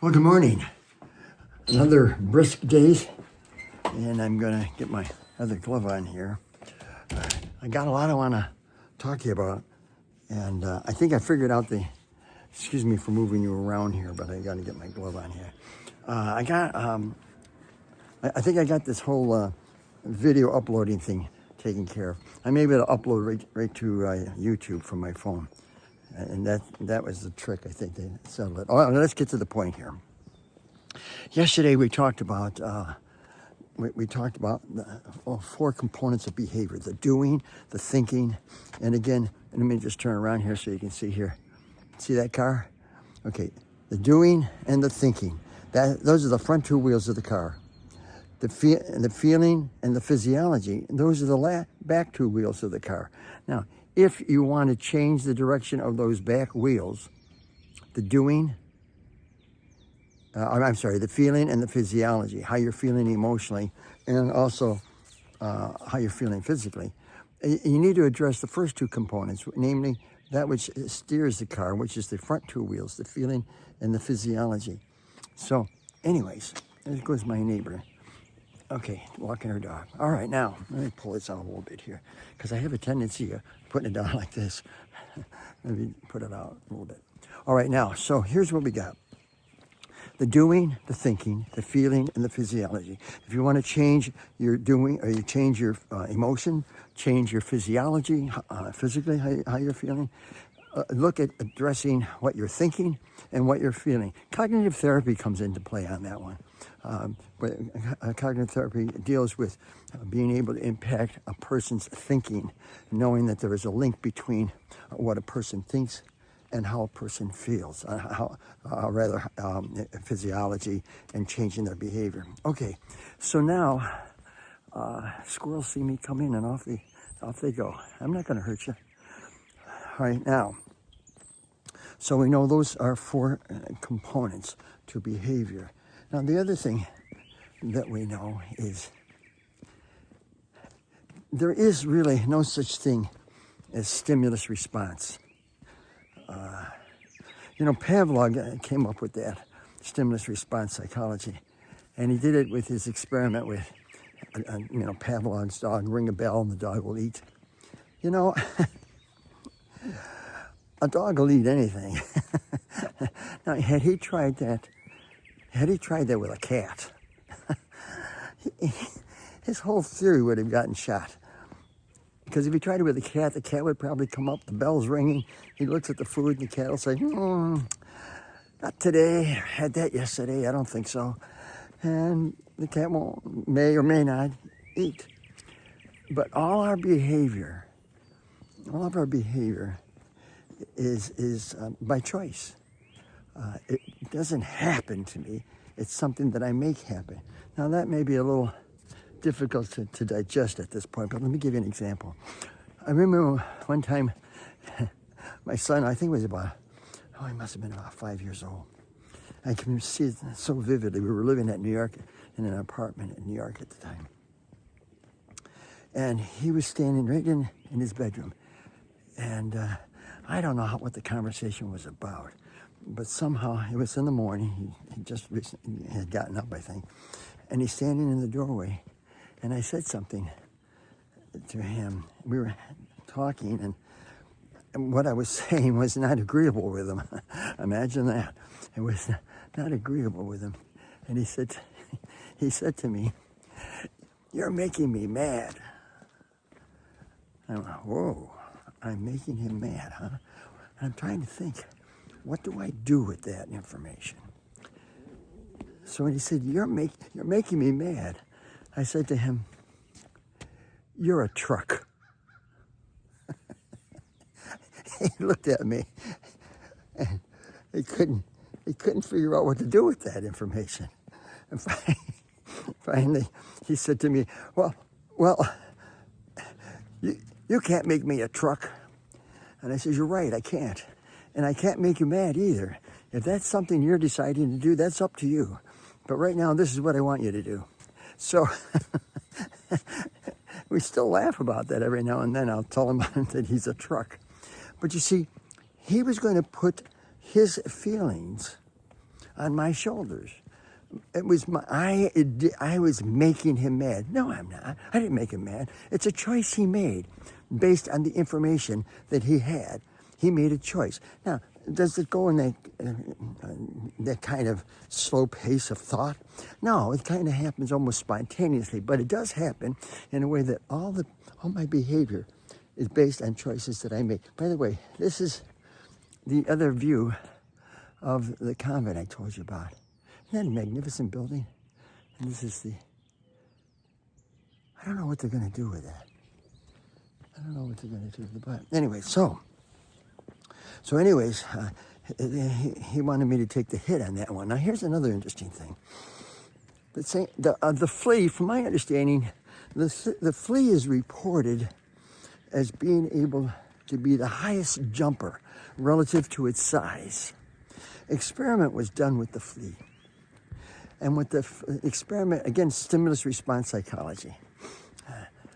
Well, good morning. Another brisk day, and I'm going to get my other glove on here. I got a lot I want to talk to you about, and I think I figured out excuse me for moving you around here, but I got to get my glove on here. I think I got this whole video uploading thing taken care of. I'm able to upload right to YouTube from my phone. And that was the trick. I think they settled it. Oh, let's get to the point here. Yesterday we talked about the four components of behavior: the doing, the thinking, and again, let me just turn around here so you can see here. See that car? Okay, the doing and the thinking. Those are the front two wheels of the car. The feeling and the physiology. Those are the back two wheels of the car. Now, if you want to change the direction of those back wheels, the doing, the feeling and the physiology, how you're feeling emotionally, and also how you're feeling physically. You need to address the first two components, namely that which steers the car, which is the front two wheels, the feeling and the physiology. So, anyways, there goes my neighbor. Okay, walking her dog. All right, now, let me pull this out a little bit here, because I have a tendency of putting it down like this. Let me put it out a little bit. All right, now, so here's what we got. The doing, the thinking, the feeling, and the physiology. If you want to change your doing, or you change your emotion, change your physiology, physically, how you're feeling, look at addressing what you're thinking and what you're feeling. Cognitive therapy comes into play on that one. But cognitive therapy deals with being able to impact a person's thinking, knowing that there is a link between what a person thinks and how a person feels, physiology and changing their behavior. Okay, so now squirrels see me come in and off they go. I'm not going to hurt you. All right, now, so we know those are four components to behavior. Now, the other thing that we know is there is really no such thing as stimulus response. Pavlov came up with that, stimulus response psychology, and he did it with his experiment with, Pavlov's dog, ring a bell and the dog will eat. A dog will eat anything. Now, had he tried that with a cat, his whole theory would have gotten shot. Because if he tried it with the cat would probably come up, the bell's ringing, he looks at the food, and the cat will say, not today, had that yesterday, I don't think so. And the cat may or may not eat. But all of our behavior is by choice. It doesn't happen to me. It's something that I make happen. Now, that may be a little difficult to digest at this point, but let me give you an example. I remember one time, my son, I think he must have been about 5 years old. I can see it so vividly. We were living in New York, in an apartment in New York at the time. And he was standing right in his bedroom. And I don't know what the conversation was about, but somehow it was in the morning. He just recently had gotten up, I think. And he's standing in the doorway. And I said something to him. We were talking, and what I was saying was not agreeable with him. Imagine that. It was not agreeable with him. And he said to me, "You're making me mad." I went, "Whoa, I'm making him mad, huh?" And I'm trying to think, what do I do with that information? So when he said, you're making me mad, I said to him, "You're a truck." He looked at me, and he couldn't figure out what to do with that information. And finally, he said to me, well, you can't make me a truck." And I said, "You're right, I can't. And I can't make you mad either. If that's something you're deciding to do, that's up to you. But right now, this is what I want you to do." So we still laugh about that every now and then. I'll tell him that he's a truck. But you see, he was going to put his feelings on my shoulders. It was I was making him mad. No, I'm not. I didn't make him mad. It's a choice he made based on the information that he had. He made a choice. Now, does it go in that kind of slow pace of thought? No, it kind of happens almost spontaneously, but it does happen in a way that all my behavior is based on choices that I make. By the way, this is the other view of the convent I told you about. Isn't that a magnificent building? And this is I don't know what they're going to do with that. I don't know what they're going to do with it. But anyway, so anyways, he wanted me to take the hit on that one. Now, here's another interesting thing. The flea, from my understanding, the flea is reported as being able to be the highest jumper relative to its size. Experiment was done with the flea. And with the experiment, again, stimulus response psychology,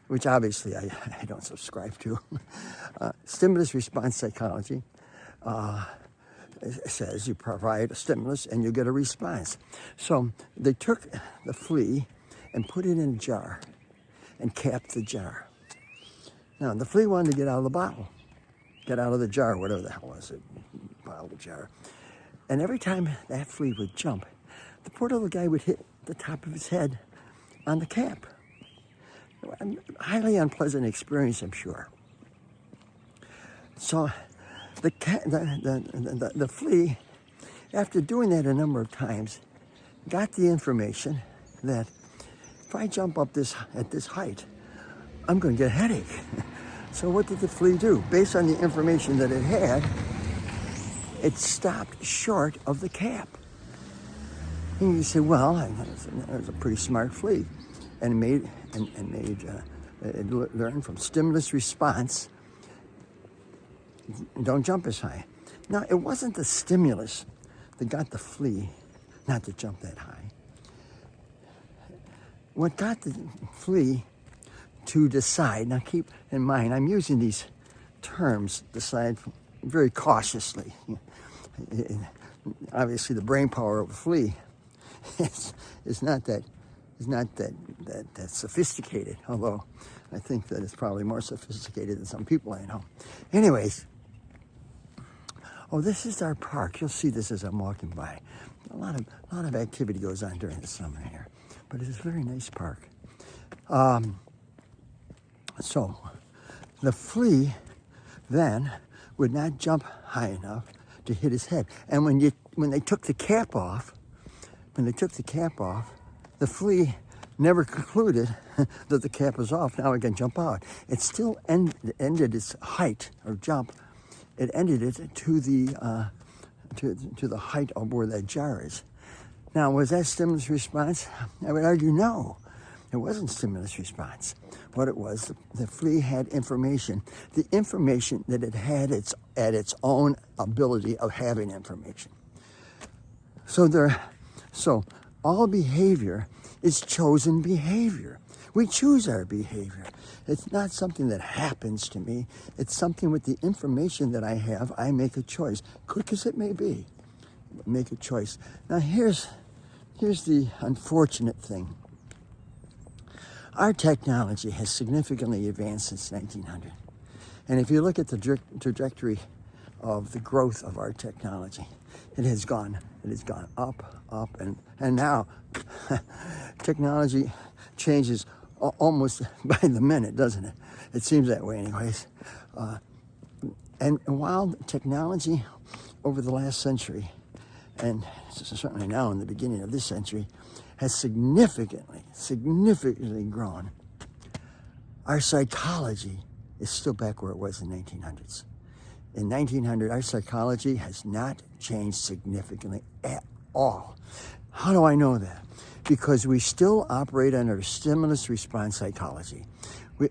which obviously I don't subscribe to. Stimulus response psychology says you provide a stimulus and you get a response. So they took the flea and put it in a jar and capped the jar. Now, the flea wanted to get out of the bottle, get out of the jar, whatever the hell was it, bottle, jar. And every time that flea would jump, the poor little guy would hit the top of his head on the cap. A highly unpleasant experience, I'm sure. So the flea, after doing that a number of times, got the information that if I jump up at this height, I'm going to get a headache. So what did the flea do? Based on the information that it had, it stopped short of the cap. And you say, well, that was a pretty smart flea, and it learned from stimulus response. Don't jump as high. Now, it wasn't the stimulus that got the flea not to jump that high. What got the flea to decide, now keep in mind, I'm using these terms, decide, very cautiously. Obviously, the brain power of a flea is not that sophisticated, although I think that it's probably more sophisticated than some people I know. Anyways, this is our park. You'll see this as I'm walking by. A lot of activity goes on during the summer here, but it's a very nice park. So the flea then would not jump high enough to hit his head, and when they took the cap off, the flea never concluded that the cap was off. Now it can jump out. It still ended its height or jump. It ended it to the height of where that jar is. Now, was that stimulus response? I would argue no. It wasn't stimulus response. What it was, the flea had information. The information that it had at its own ability of having information. So all behavior is chosen behavior. We choose our behavior. It's not something that happens to me. It's something with the information that I have, I make a choice. Quick as it may be, make a choice. Now here's the unfortunate thing. Our technology has significantly advanced since 1900. And if you look at the trajectory of the growth of our technology, it has gone up, and now technology changes almost by the minute, doesn't it? It seems that way anyways. And while technology over the last century, and certainly now in the beginning of this century, has significantly grown, our psychology is still back where it was in the 1900s. In 1900, our psychology has not changed significantly at all. How do I know that? Because we still operate under stimulus response psychology.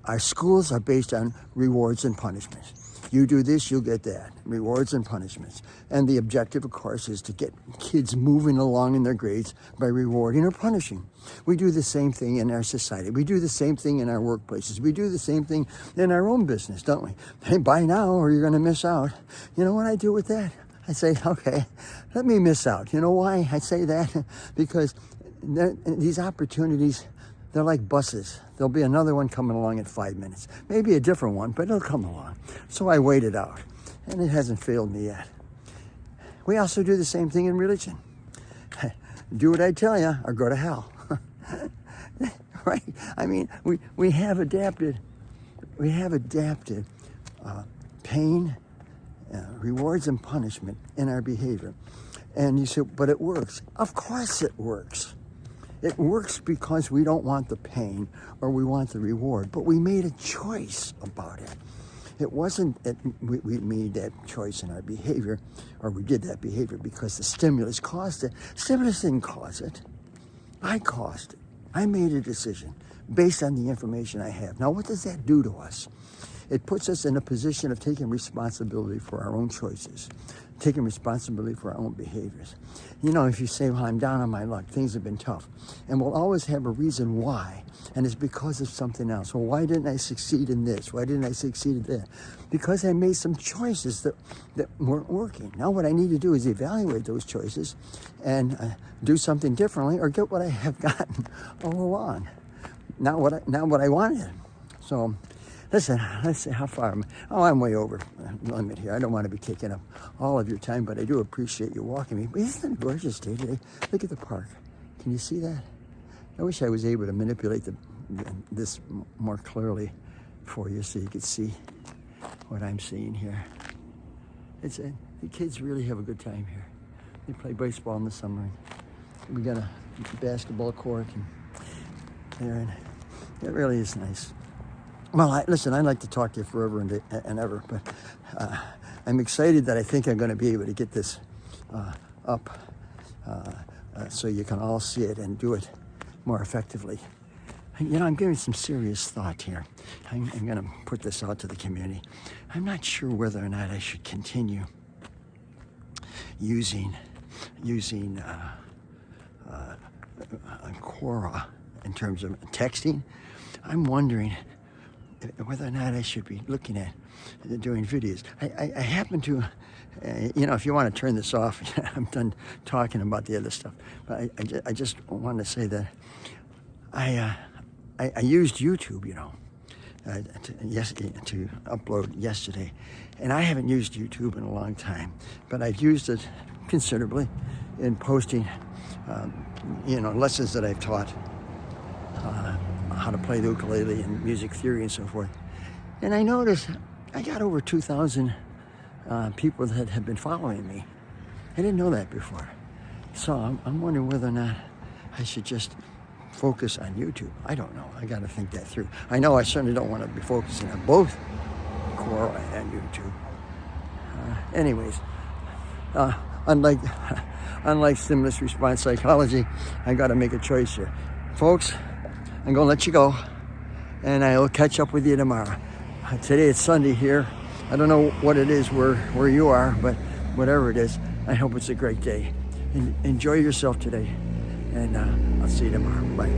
Our schools are based on rewards and punishments. You do this, you'll get that. Rewards and punishments. And the objective, of course, is to get kids moving along in their grades by rewarding or punishing. We do the same thing in our society. We do the same thing in our workplaces. We do the same thing in our own business, don't we? Hey, buy now or you're going to miss out. You know what I do with that? I say, okay, let me miss out. You know why I say that? Because these opportunities, they're like buses. There'll be another one coming along in 5 minutes. Maybe a different one, but it'll come along. So I waited out, and it hasn't failed me yet. We also do the same thing in religion. Do what I tell you or go to hell. Right? I mean, we have adapted. We have adapted pain, rewards, and punishment in our behavior. And you say, but it works. Of course it works. It works because we don't want the pain or we want the reward, but we made a choice about it. It wasn't that we made that choice in our behavior, or we did that behavior because the stimulus caused it. Stimulus didn't cause it. I caused it. I made a decision based on the information I have. Now, what does that do to us? It puts us in a position of taking responsibility for our own choices, taking responsibility for our own behaviors. You know, if you say, well, I'm down on my luck, things have been tough, and we'll always have a reason why, and it's because of something else. Well, why didn't I succeed in this? Why didn't I succeed in that? Because I made some choices that weren't working. Now what I need to do is evaluate those choices and do something differently, or get what I have gotten all along. Not what I wanted. So, listen, let's see how far I'm way over the limit here. I don't want to be taking up all of your time, but I do appreciate you walking me. But isn't it a gorgeous day today? Look at the park. Can you see that? I wish I was able to manipulate this more clearly for you so you could see what I'm seeing here. The kids really have a good time here. They play baseball in the summer. We got a basketball court and there, and it really is nice. Well, listen, I'd like to talk to you forever and ever, but I'm excited that I think I'm going to be able to get this up so you can all see it and do it more effectively. You know, I'm giving some serious thought here. I'm going to put this out to the community. I'm not sure whether or not I should continue using Quora in terms of texting. I'm wondering whether or not I should be looking at doing videos. I happen to, if you want to turn this off, I'm done talking about the other stuff. But I just want to say that I used YouTube, to upload yesterday. And I haven't used YouTube in a long time, but I've used it considerably in posting, lessons that I've taught, how to play the ukulele and music theory and so forth. And I noticed I got over 2,000 people that have been following me. I didn't know that before. So I'm wondering whether or not I should just focus on YouTube. I don't know. I got to think that through. I know I certainly don't want to be focusing on both Quora and YouTube. Anyways, unlike stimulus response psychology, I got to make a choice here. Folks, I'm going to let you go, and I'll catch up with you tomorrow. Today it's Sunday here. I don't know what it is where you are, but whatever it is, I hope it's a great day. Enjoy yourself today, and I'll see you tomorrow. Bye.